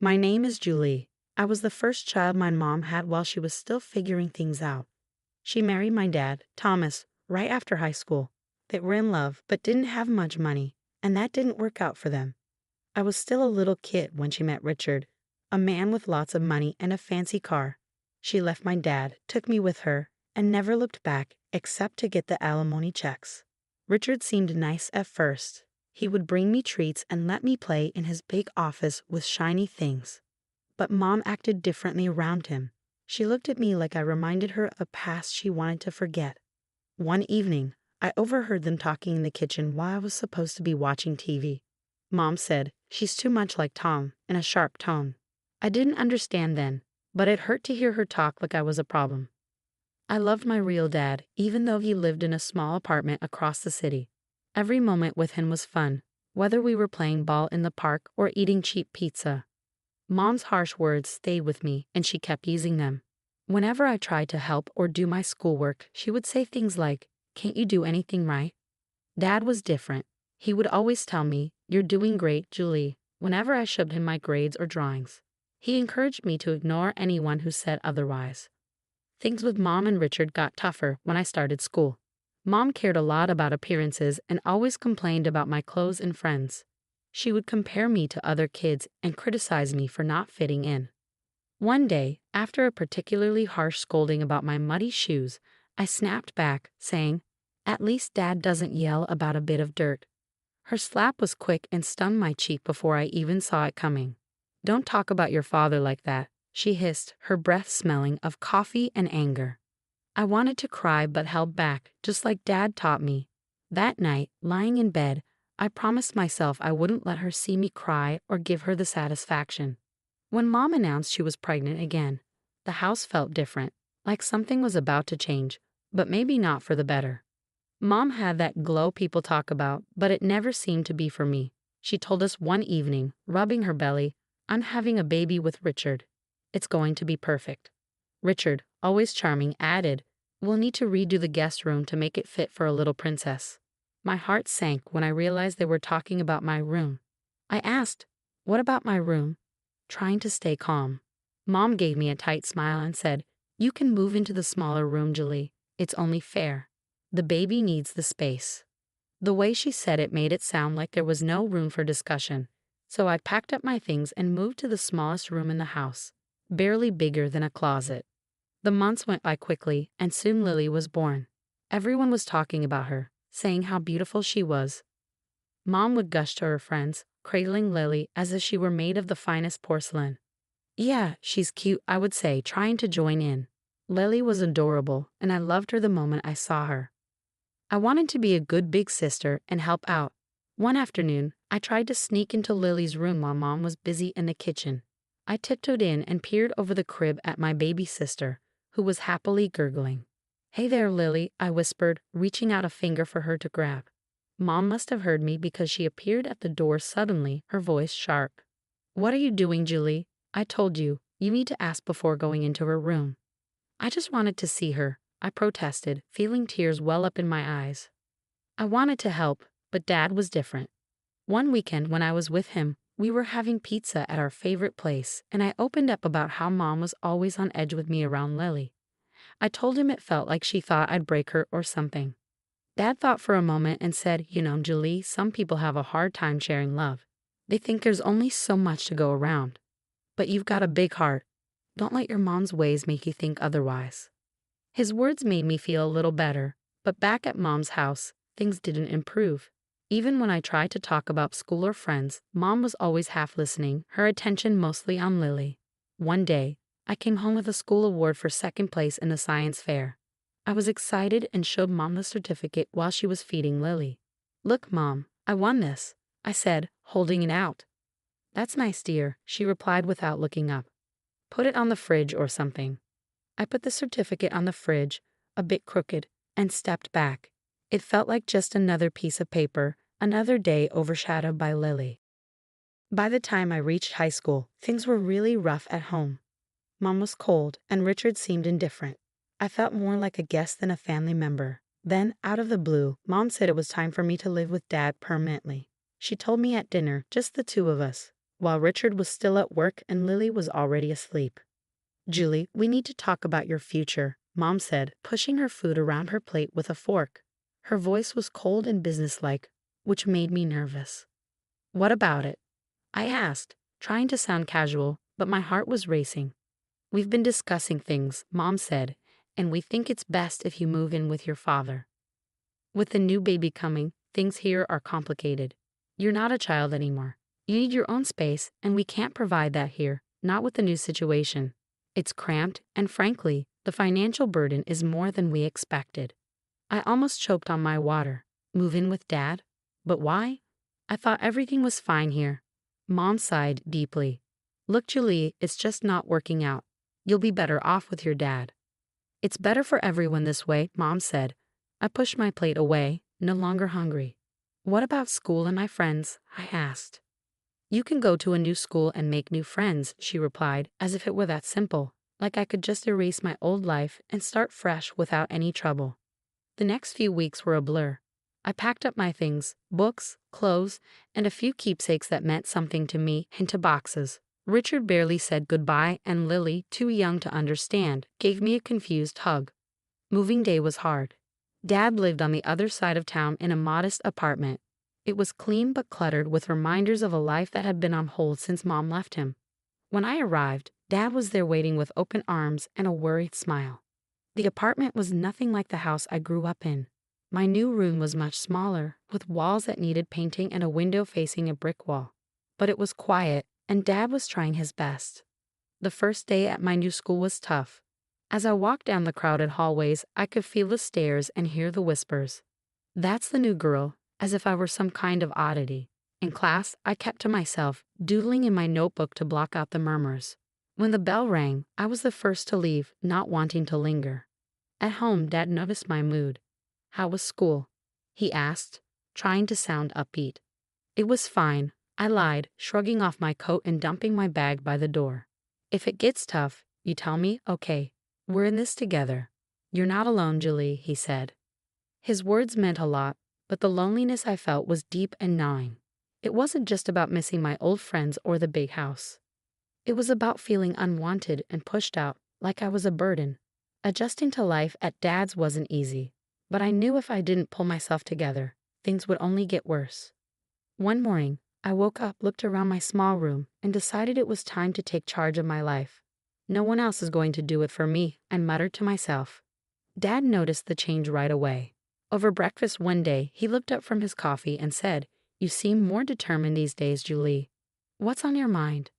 My name is Julie. I was the first child my mom had while she was still figuring things out. She married my dad, Thomas, right after high school. They were in love, but didn't have much money, and that didn't work out for them. I was still a little kid when she met Richard, a man with lots of money and a fancy car. She left my dad, took me with her, and never looked back except to get the alimony checks. Richard seemed nice at first. He would bring me treats and let me play in his big office with shiny things. But Mom acted differently around him. She looked at me like I reminded her of a past she wanted to forget. One evening, I overheard them talking in the kitchen while I was supposed to be watching TV. Mom said, "She's too much like Tom," in a sharp tone. I didn't understand then, but it hurt to hear her talk like I was a problem. I loved my real dad, even though he lived in a small apartment across the city. Every moment with him was fun, whether we were playing ball in the park or eating cheap pizza. Mom's harsh words stayed with me, and she kept using them. Whenever I tried to help or do my schoolwork, she would say things like, "Can't you do anything right?" Dad was different. He would always tell me, "You're doing great, Julie," whenever I showed him my grades or drawings. He encouraged me to ignore anyone who said otherwise. Things with Mom and Richard got tougher when I started school. Mom cared a lot about appearances and always complained about my clothes and friends. She would compare me to other kids and criticize me for not fitting in. One day, after a particularly harsh scolding about my muddy shoes, I snapped back, saying, "At least Dad doesn't yell about a bit of dirt." Her slap was quick and stung my cheek before I even saw it coming. "Don't talk about your father like that," she hissed, her breath smelling of coffee and anger. I wanted to cry but held back, just like Dad taught me. That night, lying in bed, I promised myself I wouldn't let her see me cry or give her the satisfaction. When Mom announced she was pregnant again, the house felt different, like something was about to change, but maybe not for the better. Mom had that glow people talk about, but it never seemed to be for me. She told us one evening, rubbing her belly, "I'm having a baby with Richard. It's going to be perfect." Richard, always charming, added, "We'll need to redo the guest room to make it fit for a little princess." My heart sank when I realized they were talking about my room. I asked, "What about my room?" trying to stay calm. Mom gave me a tight smile and said, "You can move into the smaller room, Julie. It's only fair. The baby needs the space." The way she said it made it sound like there was no room for discussion. So I packed up my things and moved to the smallest room in the house, barely bigger than a closet. The months went by quickly, and soon Lily was born. Everyone was talking about her, saying how beautiful she was. Mom would gush to her friends, cradling Lily as if she were made of the finest porcelain. "Yeah, she's cute," I would say, trying to join in. Lily was adorable, and I loved her the moment I saw her. I wanted to be a good big sister and help out. One afternoon, I tried to sneak into Lily's room while Mom was busy in the kitchen. I tiptoed in and peered over the crib at my baby sister, who was happily gurgling. "Hey there, Lily," I whispered, reaching out a finger for her to grab. Mom must have heard me because she appeared at the door suddenly, her voice sharp. "What are you doing, Julie? I told you, you need to ask before going into her room." "I just wanted to see her," I protested, feeling tears well up in my eyes. I wanted to help, but Dad was different. One weekend when I was with him, we were having pizza at our favorite place, and I opened up about how Mom was always on edge with me around Lily. I told him it felt like she thought I'd break her or something. Dad thought for a moment and said, "You know, Julie, some people have a hard time sharing love. They think there's only so much to go around. But you've got a big heart. Don't let your mom's ways make you think otherwise." His words made me feel a little better, but back at Mom's house, things didn't improve. Even when I tried to talk about school or friends, Mom was always half listening, her attention mostly on Lily. One day, I came home with a school award for second place in the science fair. I was excited and showed Mom the certificate while she was feeding Lily. "Look, Mom, I won this," I said, holding it out. "That's nice, dear," she replied without looking up. "Put it on the fridge or something." I put the certificate on the fridge, a bit crooked, and stepped back. It felt like just another piece of paper, another day overshadowed by Lily. By the time I reached high school, things were really rough at home. Mom was cold, and Richard seemed indifferent. I felt more like a guest than a family member. Then, out of the blue, Mom said it was time for me to live with Dad permanently. She told me at dinner, just the two of us. while Richard was still at work and Lily was already asleep. "Julie, we need to talk about your future," Mom said, pushing her food around her plate with a fork. Her voice was cold and businesslike, which made me nervous. "What about it?" I asked, trying to sound casual, but my heart was racing. "We've been discussing things," Mom said, "and we think it's best if you move in with your father. With the new baby coming, things here are complicated. You're not a child anymore. You need your own space, and we can't provide that here, not with the new situation. It's cramped, and frankly, the financial burden is more than we expected." I almost choked on my water. Move in with Dad? But why? I thought everything was fine here. Mom sighed deeply. "Look, Julie, it's just not working out. You'll be better off with your dad." "It's better for everyone this way," Mom said. I pushed my plate away, no longer hungry. "What about school and my friends?" I asked. "You can go to a new school and make new friends," she replied, as if it were that simple, like I could just erase my old life and start fresh without any trouble. The next few weeks were a blur. I packed up my things, books, clothes, and a few keepsakes that meant something to me, into boxes. Richard barely said goodbye, and Lily, too young to understand, gave me a confused hug. Moving day was hard. Dad lived on the other side of town in a modest apartment. It was clean but cluttered with reminders of a life that had been on hold since Mom left him. When I arrived, Dad was there waiting with open arms and a worried smile. The apartment was nothing like the house I grew up in. My new room was much smaller, with walls that needed painting and a window facing a brick wall. But it was quiet, and Dad was trying his best. The first day at my new school was tough. As I walked down the crowded hallways, I could feel the stares and hear the whispers. "That's the new girl," as if I were some kind of oddity. In class, I kept to myself, doodling in my notebook to block out the murmurs. When the bell rang, I was the first to leave, not wanting to linger. At home, Dad noticed my mood. "How was school?" he asked, trying to sound upbeat. "It was fine," I lied, shrugging off my coat and dumping my bag by the door. "If it gets tough, you tell me, okay? We're in this together." "You're not alone, Julie," he said. His words meant a lot, but the loneliness I felt was deep and gnawing. It wasn't just about missing my old friends or the big house. It was about feeling unwanted and pushed out, like I was a burden. Adjusting to life at Dad's wasn't easy, but I knew if I didn't pull myself together, things would only get worse. One morning, I woke up, looked around my small room, and decided it was time to take charge of my life. "No one else is going to do it for me," I muttered to myself. Dad noticed the change right away. Over breakfast one day, he looked up from his coffee and said, "You seem more determined these days, Julie. What's on your mind?"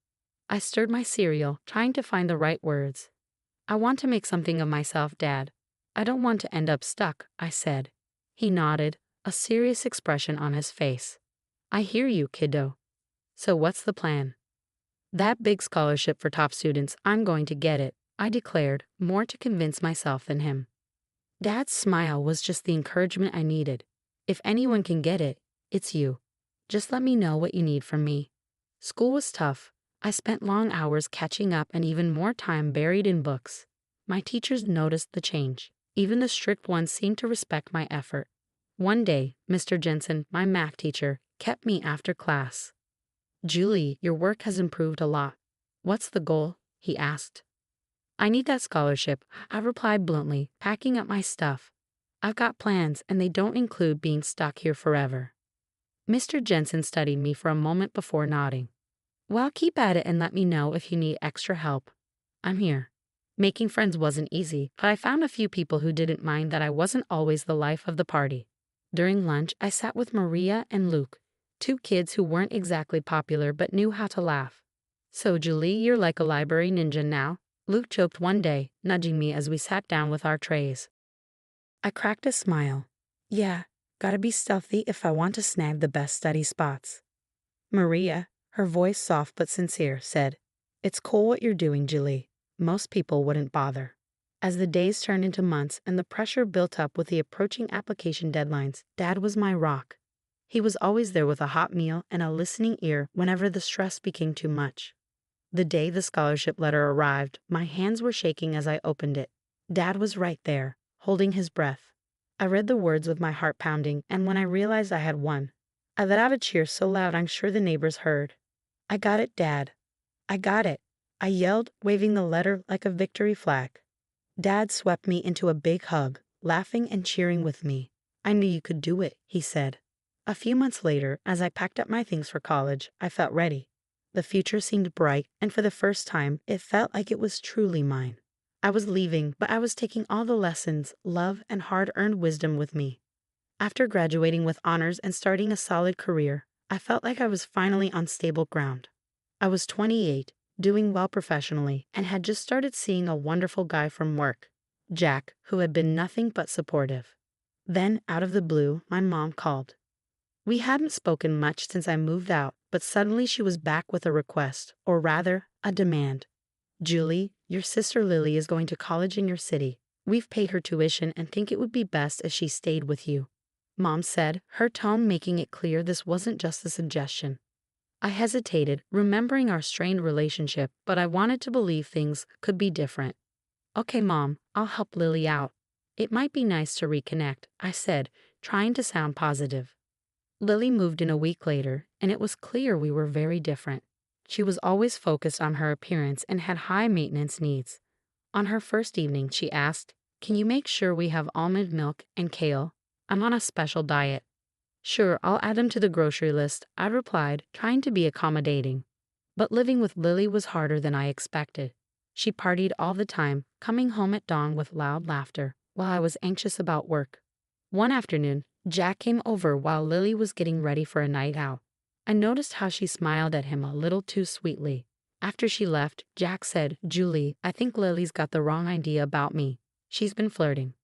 I stirred my cereal, trying to find the right words. "I want to make something of myself, Dad. I don't want to end up stuck," I said. He nodded, a serious expression on his face. "I hear you, kiddo. So what's the plan?" "That big scholarship for top students, I'm going to get it," I declared, more to convince myself than him. Dad's smile was just the encouragement I needed. "If anyone can get it, it's you. Just let me know what you need from me." School was tough. I spent long hours catching up and even more time buried in books. My teachers noticed the change. Even the strict ones seemed to respect my effort. One day, Mr. Jensen, my math teacher, kept me after class. "Julie, your work has improved a lot. What's the goal?" he asked. "I need that scholarship," I replied bluntly, packing up my stuff. "I've got plans, and they don't include being stuck here forever." Mr. Jensen studied me for a moment before nodding. "Well, keep at it and let me know if you need extra help. I'm here." Making friends wasn't easy, but I found a few people who didn't mind that I wasn't always the life of the party. During lunch, I sat with Maria and Luke, two kids who weren't exactly popular but knew how to laugh. "So, Julie, you're like a library ninja now," Luke joked one day, nudging me as we sat down with our trays. I cracked a smile. "Yeah, gotta be stealthy if I want to snag the best study spots." Maria, her voice soft but sincere, said, "It's cool what you're doing, Julie. Most people wouldn't bother." As the days turned into months and the pressure built up with the approaching application deadlines, Dad was my rock. He was always there with a hot meal and a listening ear whenever the stress became too much. The day the scholarship letter arrived, my hands were shaking as I opened it. Dad was right there, holding his breath. I read the words with my heart pounding, and when I realized I had won, I let out a cheer so loud I'm sure the neighbors heard. "I got it, Dad. I got it," I yelled, waving the letter like a victory flag. Dad swept me into a big hug, laughing and cheering with me. "I knew you could do it," he said. A few months later, as I packed up my things for college, I felt ready. The future seemed bright, and for the first time, it felt like it was truly mine. I was leaving, but I was taking all the lessons, love, and hard-earned wisdom with me. After graduating with honors and starting a solid career, I felt like I was finally on stable ground. I was 28, doing well professionally, and had just started seeing a wonderful guy from work, Jack, who had been nothing but supportive. Then, out of the blue, my mom called. We hadn't spoken much since I moved out, but suddenly she was back with a request, or rather, a demand. "Julie, your sister Lily is going to college in your city. We've paid her tuition and think it would be best if she stayed with you," Mom said, her tone making it clear this wasn't just a suggestion. I hesitated, remembering our strained relationship, but I wanted to believe things could be different. "Okay, Mom, I'll help Lily out. It might be nice to reconnect," I said, trying to sound positive. Lily moved in a week later, and it was clear we were very different. She was always focused on her appearance and had high maintenance needs. On her first evening, she asked, "Can you make sure we have almond milk and kale? I'm on a special diet." "Sure, I'll add them to the grocery list," I replied, trying to be accommodating. But living with Lily was harder than I expected. She partied all the time, coming home at dawn with loud laughter, while I was anxious about work. One afternoon, Jack came over while Lily was getting ready for a night out. I noticed how she smiled at him a little too sweetly. After she left, Jack said, "Julie, I think Lily's got the wrong idea about me. She's been flirting."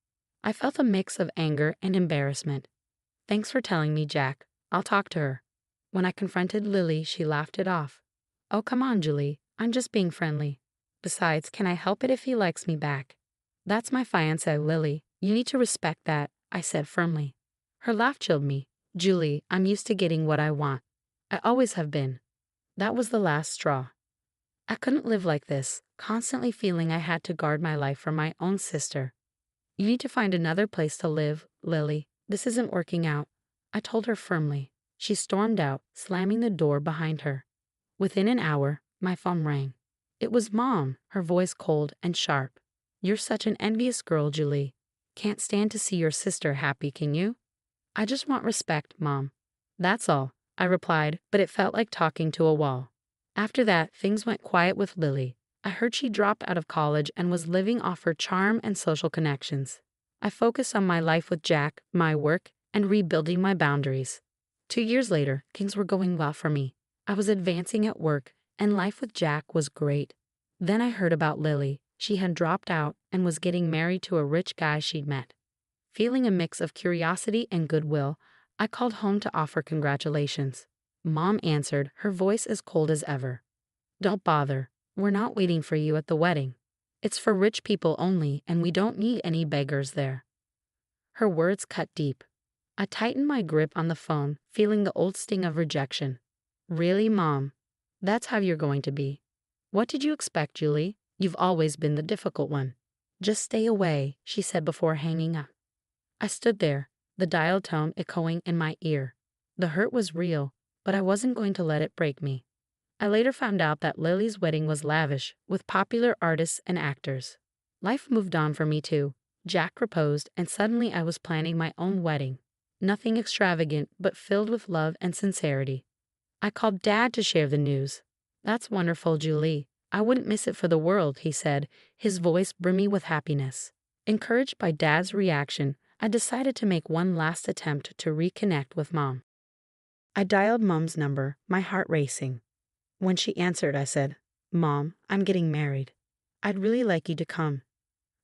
I felt a mix of anger and embarrassment. "Thanks for telling me, Jack. I'll talk to her." When I confronted Lily, she laughed it off. "Oh, come on, Julie. I'm just being friendly. Besides, can I help it if he likes me back?" "That's my fiancé, Lily. You need to respect that," I said firmly. Her laugh chilled me. "Julie, I'm used to getting what I want. I always have been." That was the last straw. I couldn't live like this, constantly feeling I had to guard my life from my own sister. "You need to find another place to live, Lily. This isn't working out," I told her firmly. She stormed out, slamming the door behind her. Within an hour, my phone rang. It was Mom, her voice cold and sharp. "You're such an envious girl, Julie. Can't stand to see your sister happy, can you?" "I just want respect, Mom. That's all," I replied, but it felt like talking to a wall. After that, things went quiet with Lily. I heard she dropped out of college and was living off her charm and social connections. I focused on my life with Jack, my work, and rebuilding my boundaries. 2 years later, things were going well for me. I was advancing at work, and life with Jack was great. Then I heard about Lily. She had dropped out and was getting married to a rich guy she'd met. Feeling a mix of curiosity and goodwill, I called home to offer congratulations. Mom answered, her voice as cold as ever. "Don't bother. We're not waiting for you at the wedding. It's for rich people only, and we don't need any beggars there." Her words cut deep. I tightened my grip on the phone, feeling the old sting of rejection. "Really, Mom? That's how you're going to be? What did you expect, Julie? You've always been the difficult one." "Just stay away," she said before hanging up. I stood there, the dial tone echoing in my ear. The hurt was real, but I wasn't going to let it break me. I later found out that Lily's wedding was lavish, with popular artists and actors. Life moved on for me too. Jack proposed, and suddenly I was planning my own wedding. Nothing extravagant, but filled with love and sincerity. I called Dad to share the news. "That's wonderful, Julie. I wouldn't miss it for the world," he said, his voice brimming with happiness. Encouraged by Dad's reaction, I decided to make one last attempt to reconnect with Mom. I dialed Mom's number, my heart racing. When she answered, I said, "Mom, I'm getting married. I'd really like you to come."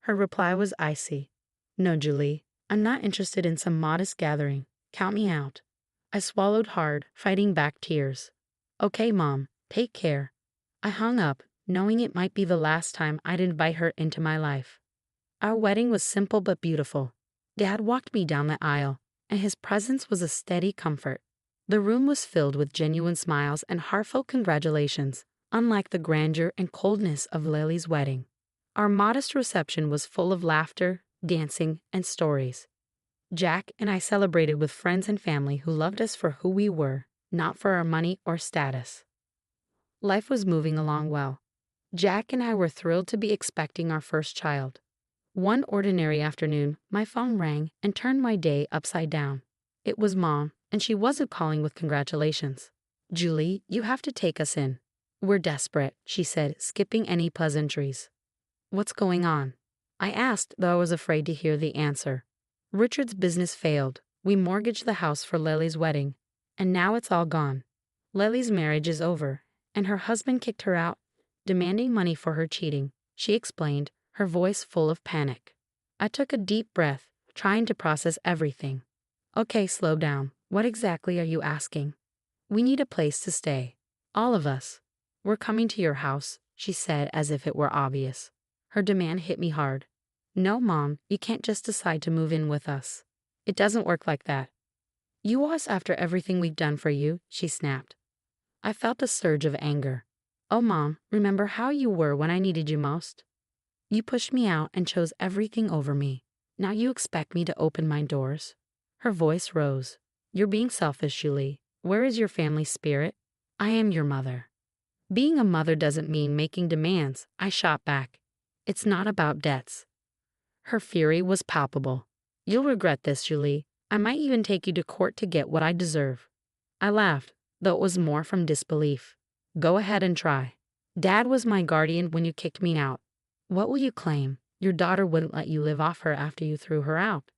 Her reply was icy. "No, Julie, I'm not interested in some modest gathering. Count me out." I swallowed hard, fighting back tears. "Okay, Mom, take care." I hung up, knowing it might be the last time I'd invite her into my life. Our wedding was simple but beautiful. Dad walked me down the aisle, and his presence was a steady comfort. The room was filled with genuine smiles and heartfelt congratulations, unlike the grandeur and coldness of Lily's wedding. Our modest reception was full of laughter, dancing, and stories. Jack and I celebrated with friends and family who loved us for who we were, not for our money or status. Life was moving along well. Jack and I were thrilled to be expecting our first child. One ordinary afternoon, my phone rang and turned my day upside down. It was Mom, and she wasn't calling with congratulations. "Julie, you have to take us in. We're desperate," she said, skipping any pleasantries. "What's going on?" I asked, though I was afraid to hear the answer. "Richard's business failed. We mortgaged the house for Lily's wedding, and now it's all gone. Lily's marriage is over, and her husband kicked her out, demanding money for her cheating," she explained, her voice full of panic. I took a deep breath, trying to process everything. "Okay, slow down. What exactly are you asking?" "We need a place to stay. All of us. We're coming to your house," she said as if it were obvious. Her demand hit me hard. "No, Mom, you can't just decide to move in with us. It doesn't work like that. You owe us after everything we've done for you," she snapped. I felt a surge of anger. "Oh, Mom, remember how you were when I needed you most? You pushed me out and chose everything over me. Now you expect me to open my doors?" Her voice rose. "You're being selfish, Julie. Where is your family spirit? I am your mother." "Being a mother doesn't mean making demands," I shot back. "It's not about debts." Her fury was palpable. "You'll regret this, Julie. I might even take you to court to get what I deserve." I laughed, though it was more from disbelief. "Go ahead and try. Dad was my guardian when you kicked me out. What will you claim? Your daughter wouldn't let you live off her after you threw her out."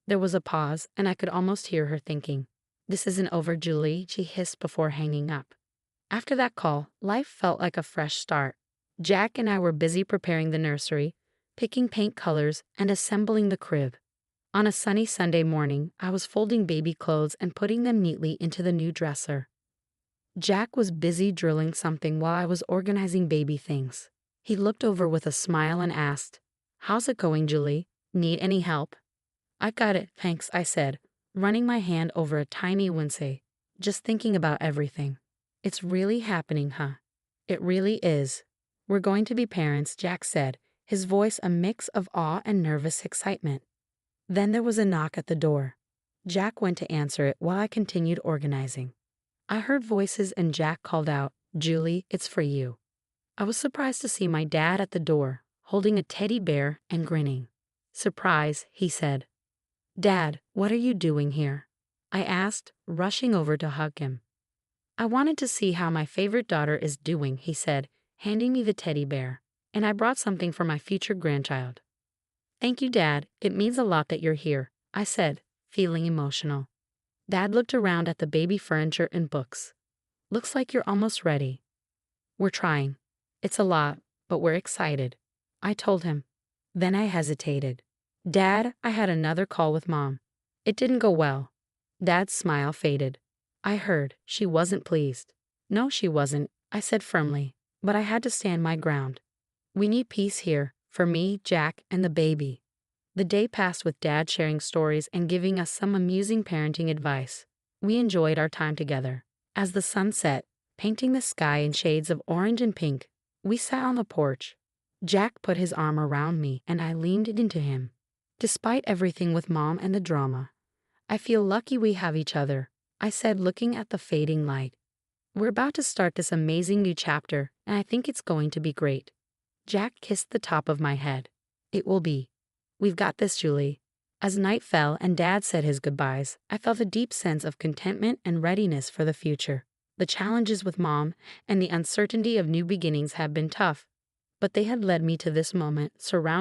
There was a pause, and I could almost hear her thinking. "This isn't over, Julie," she hissed before hanging up. After that call, life felt like a fresh start. Jack and I were busy preparing the nursery, picking paint colors, and assembling the crib. On a sunny Sunday morning, I was folding baby clothes and putting them neatly into the new dresser. Jack was busy drilling something while I was organizing baby things. He looked over with a smile and asked, "How's it going, Julie? Need any help?" "I got it, thanks," I said, running my hand over a tiny Wednesday, just thinking about everything. "It's really happening, huh?" "It really is. We're going to be parents," Jack said, his voice a mix of awe and nervous excitement. Then there was a knock at the door. Jack went to answer it while I continued organizing. I heard voices and Jack called out, "Julie, it's for you." I was surprised to see my dad at the door, holding a teddy bear and grinning. "Surprise," he said. "Dad, what are you doing here?" I asked, rushing over to hug him. "I wanted to see how my favorite daughter is doing," he said, handing me the teddy bear, "and I brought something for my future grandchild." "Thank you, Dad. It means a lot that you're here," I said, feeling emotional. Dad looked around at the baby furniture and books. "Looks like you're almost ready." "We're trying. It's a lot, but we're excited," I told him. Then I hesitated. "Dad, I had another call with Mom. It didn't go well." Dad's smile faded. I heard she wasn't pleased. "No, she wasn't," I said firmly, but I had to stand my ground. "We need peace here, for me, Jack, and the baby." The day passed with Dad sharing stories and giving us some amusing parenting advice. We enjoyed our time together. As the sun set, painting the sky in shades of orange and pink, we sat on the porch. Jack put his arm around me and I leaned into him. "Despite everything with Mom and the drama, I feel lucky we have each other," I said, looking at the fading light. "We're about to start this amazing new chapter, and I think it's going to be great." Jack kissed the top of my head. "It will be. We've got this, Julie." As night fell and Dad said his goodbyes, I felt a deep sense of contentment and readiness for the future. The challenges with Mom and the uncertainty of new beginnings had been tough, but they had led me to this moment, surrounded